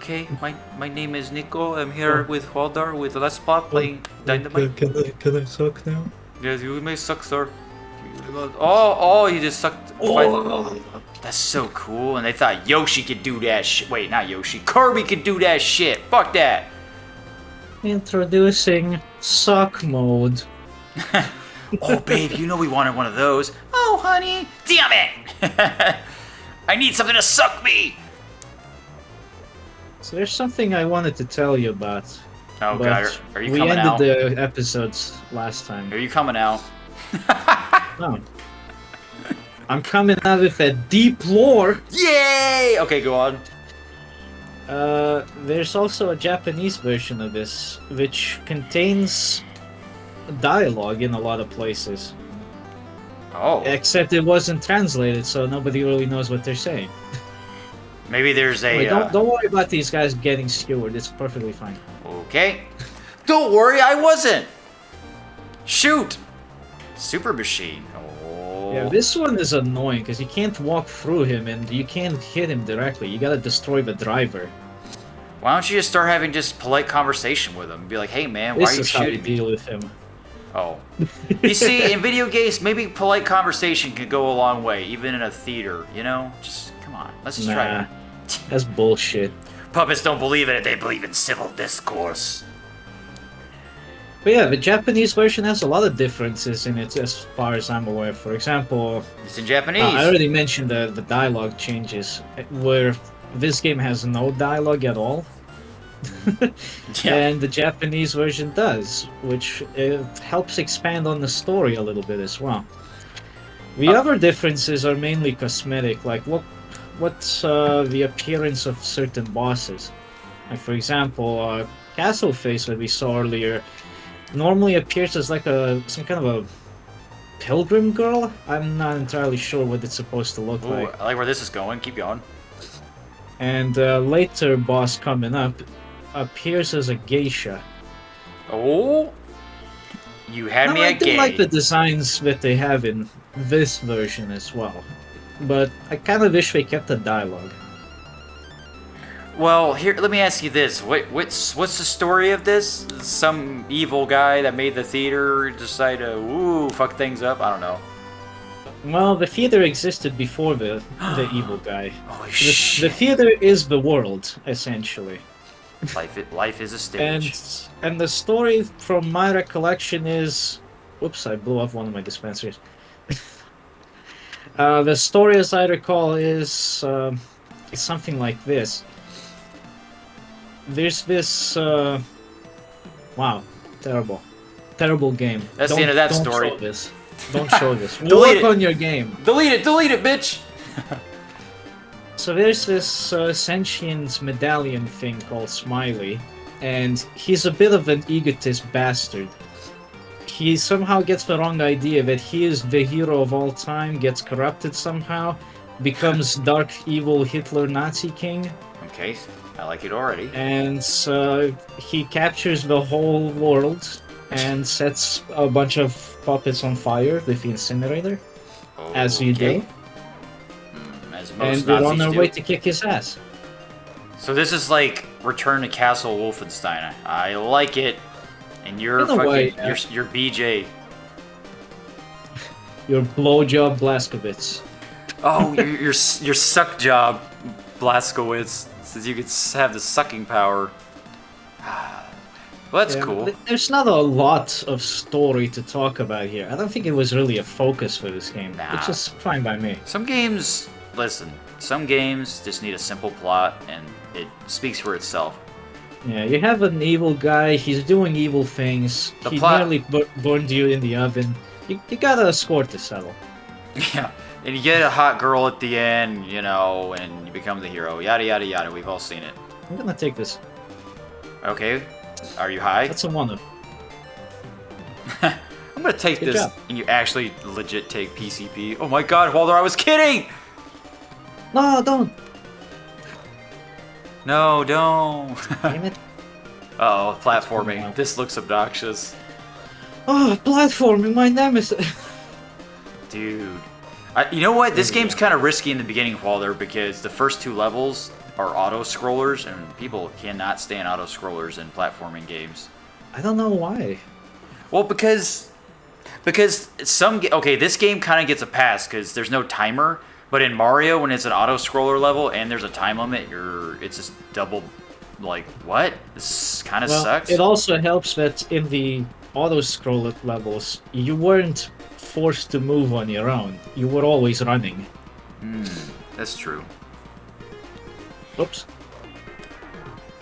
Okay, my name is Niko. I'm here with Hwal with Let's Plop playing Dynamite. Can I suck now? Yes, you may suck, sir. Oh, you just sucked. That's so cool. And they thought Yoshi could do that shit. Wait, not Yoshi. Kirby could do that shit. Fuck that. Introducing suck mode. Oh, babe, you know we wanted one of those. Oh, honey. Damn it. I need something to suck me. So there's something I wanted to tell you about. Oh, God. Are you we coming out? We ended the episodes last time. Are you coming out? No. I'm coming out with a deep lore. Yay! Okay, go on. There's also a Japanese version of this, which contains dialogue in a lot of places. Oh. Except it wasn't translated, so nobody really knows what they're saying. Maybe there's a... Wait, don't worry about these guys getting skewered. It's perfectly fine. Okay. Don't worry, I wasn't. Shoot. Super machine. Oh. Yeah, this one is annoying because you can't walk through him and you can't hit him directly. You gotta destroy the driver. Why don't you just start having just polite conversation with him? Be like, hey man, why are you shooting me? This is how you deal with him. Oh. You see, in video games, maybe polite conversation can go a long way, even in a theater, you know? Just, come on, let's just try it. That's bullshit. Puppets don't believe in it, they believe in civil discourse. But yeah, the Japanese version has a lot of differences in it as far as I'm aware. For example... It's in Japanese. I already mentioned the dialogue changes, where this game has no dialogue at all. Yeah. And the Japanese version does, which helps expand on the story a little bit as well. The other differences are mainly cosmetic, like what's the appearance of certain bosses. Like for example, Castle Face that we saw earlier normally appears as like some kind of a pilgrim girl. I'm not entirely sure what it's supposed to look like. I like where this is going. Keep going. And later boss coming up appears as a geisha. Oh, you had me I at do gay. like the designs that they have in this version as well, but I kind of wish they kept the dialogue. Well, here, let me ask you this: what's the story of this? Some evil guy that made the theater decide to fuck things up? I don't know. Well, the theater existed before the evil guy. Holy The shit! theater is the world, essentially. Life is a stage. And the story, from my recollection, is... Whoops, I blew up one of my dispensers. The story, as I recall, is something like this. There's this... Wow, terrible. Terrible game. That's the end of that story. Don't show this. Don't show this. Delete it. Work on your game. Delete it, bitch! So there's this sentient medallion thing called Smiley, and he's a bit of an egotist bastard. He somehow gets the wrong idea that he is the hero of all time, gets corrupted somehow, becomes dark, evil Hitler Nazi king. Okay, I like it already. And he captures the whole world and sets a bunch of puppets on fire with the incinerator, as you do. And we're on our way to kick his ass. So this is like Return to Castle Wolfenstein. I like it. And you're fucking, you're BJ. Your blowjob Blazkowicz. Oh, your suck job, Blazkowicz. Says you could have the sucking power. Well, that's cool. There's not a lot of story to talk about here. I don't think it was really a focus for this game, which is fine by me. Some games, listen, some games just need a simple plot, and it speaks for itself. Yeah, you have an evil guy, he's doing evil things, he nearly burned you in the oven. You got a score to settle. Yeah, and you get a hot girl at the end, you know, and you become the hero. Yada, yada, yada, we've all seen it. I'm gonna take this. Okay, are you high? That's a one-up. I'm gonna take Good this, job. and you actually legit take PCP. Oh my god, Walter, I was kidding! No, don't! No, don't. Damn it. Uh-oh, platforming. This looks obnoxious. Oh, platforming, my nemesis! Dude. You know what? This game's kind of risky in the beginning, Walter, because the first two levels, are auto scrollers, and people cannot stand auto scrollers in platforming games. I don't know why. Well, because okay, this game kind of gets a pass because there's no timer. But in Mario, when it's an auto scroller level and there's a time limit, it's just double. Like what? This kind of sucks. It also helps that in the auto scroller levels, you weren't forced to move on your own. You were always running. That's true. Oops.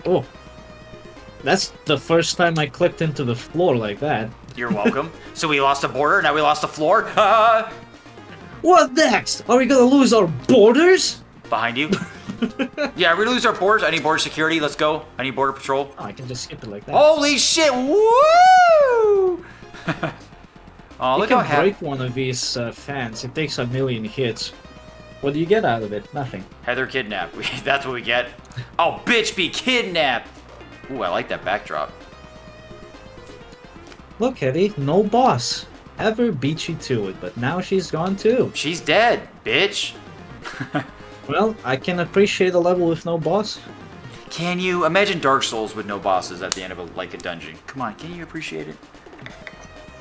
Oh. That's the first time I clicked into the floor like that. You're welcome. So we lost a border, now we lost a floor. What next? Are we gonna lose our borders? Behind you. Yeah, we're gonna lose our borders. I need border security. Let's go. I need border patrol. Oh, I can just skip it like that. Holy shit! Woo! Oh, look how you can break one of these fans. It takes 1,000,000 hits. What do you get out of it? Nothing. Heather kidnapped. That's what we get. Oh, bitch, be kidnapped. Ooh, I like that backdrop. Look, Headdy, no boss. Ever beat you to it, but now she's gone too. She's dead, bitch. Well, I can appreciate a level with no boss. Can you imagine Dark Souls with no bosses at the end of a dungeon? Come on, can you appreciate it?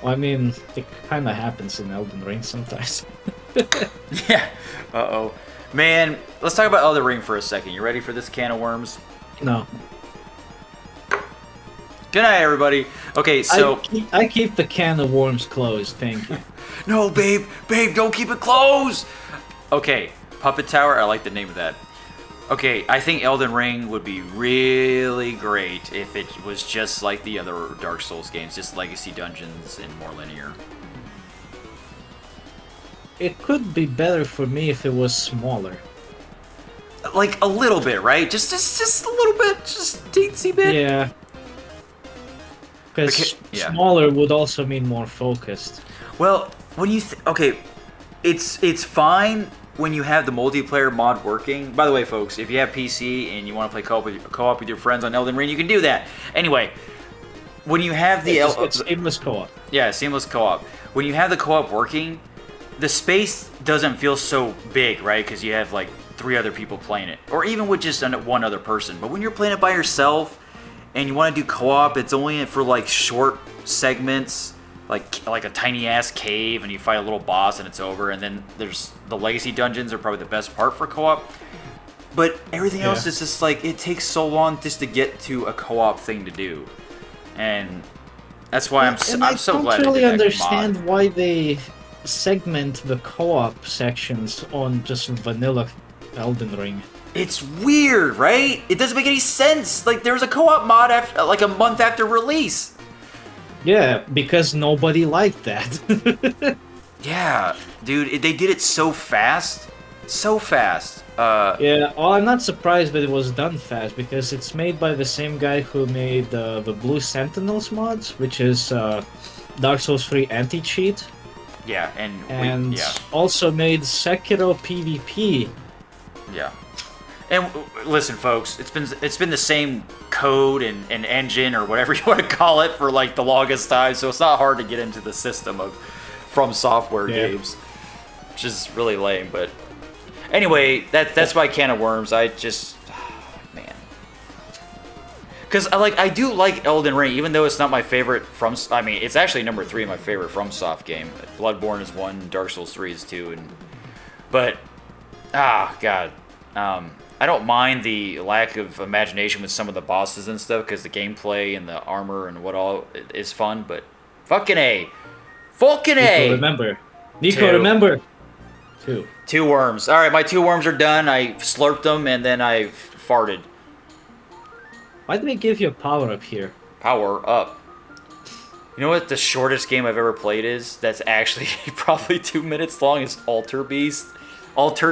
Well, I mean, it kind of happens in Elden Ring sometimes. Yeah. Uh-oh. Man, let's talk about Elden Ring for a second. You ready for this can of worms? No. Good night, everybody. Okay, so... I keep the can of worms closed, thank you. No, babe! Babe, don't keep it closed! Okay, Puppet Tower, I like the name of that. Okay, I think Elden Ring would be really great if it was just like the other Dark Souls games, just legacy dungeons and more linear. It could be better for me if it was smaller. Like, a little bit, right? Just a little bit, just teensy bit. Yeah. Because smaller would also mean more focused. Well, when you... okay, it's fine when you have the multiplayer mod working. By the way, folks, if you have PC and you want to play co-op with your friends on Elden Ring, you can do that. Anyway, when you have the... It's seamless co-op. Yeah, seamless co-op. When you have the co-op working, the space doesn't feel so big, right? Because you have, like, 3 other people playing it. Or even with just one other person. But when you're playing it by yourself and you want to do co-op, it's only for, like, short segments. Like a tiny ass cave, and you fight a little boss and it's over. And then there's the legacy dungeons are probably the best part for co-op. But everything else is just like, it takes so long just to get to a co-op thing to do. And that's why I'm so glad they did that mod. I don't really understand why they segment the co-op sections on just vanilla Elden Ring. It's weird, right? It doesn't make any sense. Like, there was a co-op mod after, like, a month after release. Yeah, because nobody liked that. Yeah, dude, they did it so fast. So fast. Yeah, well, I'm not surprised that it was done fast, because it's made by the same guy who made the Blue Sentinels mods, which is Dark Souls 3 anti-cheat. Yeah, and also made Sekiro PvP. Yeah. And listen, folks, it's been the same code and engine or whatever you want to call it for like the longest time, so it's not hard to get into the system of From Software games, which is really lame. But anyway, that's my can of worms. I just man, because I do like Elden Ring, even though it's not my favorite from. I mean, it's actually number 3 my favorite FromSoft game. Bloodborne is 1, Dark Souls 3 is 2, but God. I don't mind the lack of imagination with some of the bosses and stuff, because the gameplay and the armor and what all is fun, but fucking A. Fucking A! Niko, remember! 2. 2 worms. Alright, my 2 worms are done. I slurped them and then I farted. Why did they give you a power-up here? Power up. You know what the shortest game I've ever played is? That's actually probably 2 minutes long, is Altered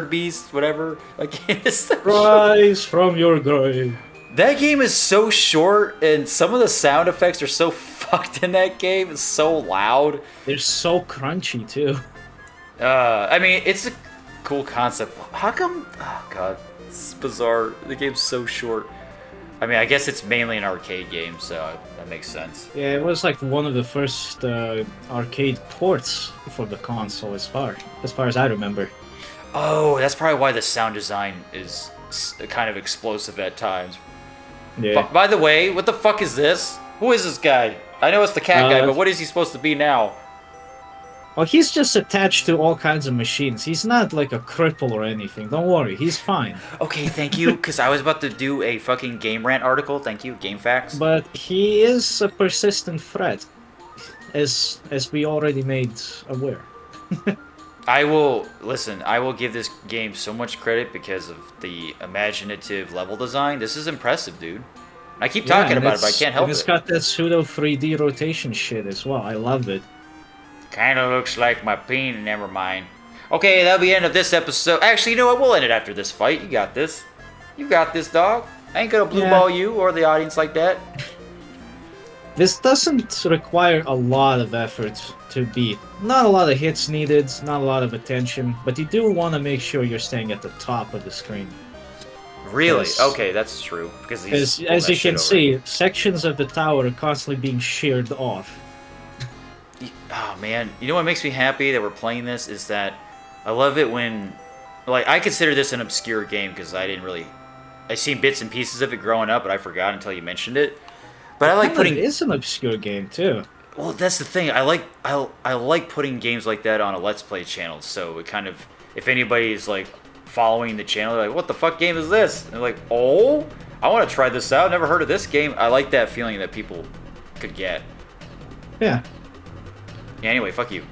Beast, whatever. Rise from your grave. That game is so short, and some of the sound effects are so fucked in that game. It's so loud. They're so crunchy too. I mean, it's a cool concept. How come? Oh god, it's bizarre. The game's so short. I mean, I guess it's mainly an arcade game, so that makes sense. Yeah, it was like one of the first arcade ports for the console, as far as I remember. Oh, that's probably why the sound design is kind of explosive at times. Yeah. By the way, what the fuck is this? Who is this guy? I know it's the cat guy, Uh, but what is he supposed to be now? Well, he's just attached to all kinds of machines. He's not like a cripple or anything. Don't worry, he's fine. Okay, thank you, because I was about to do a fucking Game Rant article. Thank you, Game Facts. But he is a persistent threat, as we already made aware. I will give this game so much credit because of the imaginative level design. This is impressive, dude. I keep talking about it, but I can't help It's it. got that pseudo 3D rotation shit as well. I love it. Kind of looks like my peen. Never mind. Okay, that'll be the end of this episode. Actually, you know what? We'll end it after this fight. You got this. You got this, dog. I ain't gonna blue ball you or the audience like that. This doesn't require a lot of effort to beat. Not a lot of hits needed, not a lot of attention, but you do want to make sure you're staying at the top of the screen. Really? Yes. Okay, that's true. Because As you can see, sections of the tower are constantly being sheared off. Oh man, you know what makes me happy that we're playing this is that I love it when, like, I consider this an obscure game because I seen bits and pieces of it growing up, but I forgot until you mentioned it. But I like putting. It is an obscure game too. Well, that's the thing. I like putting games like that on a Let's Play channel. So it kind of, if anybody's like following the channel, they're like, "What the fuck game is this?" And they're like, "Oh, I want to try this out. Never heard of this game." I like that feeling that people could get. Yeah. Yeah, anyway, fuck you.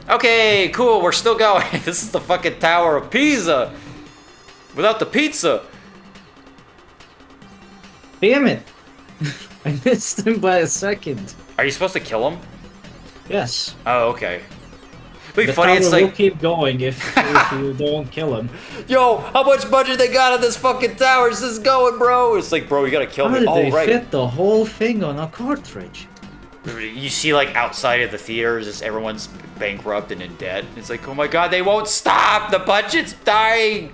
Okay, cool, we're still going. This is the fucking Tower of Pisa. Without the pizza. Damn it! I missed him by a second. Are you supposed to kill him? Yes. Oh, okay. It'd be The funny, tower it's will like, keep going if you don't kill him. yo, how much budget they got on this fucking tower? This is going, bro. It's like, bro, you gotta kill How me. did Oh, they right. fit the whole thing on a cartridge? You see, like, outside of the theaters, just everyone's bankrupt and in debt. It's like, oh my god, they won't stop! The budget's dying!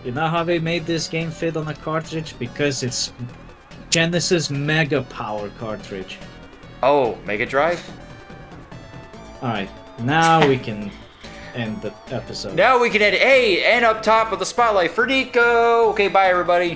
You know how they made this game fit on a cartridge? Because it's Genesis Mega Power cartridge. Oh, Mega Drive? Alright, now we can end the episode. Now we can end A, and up top of the spotlight for Niko! Okay, bye, everybody.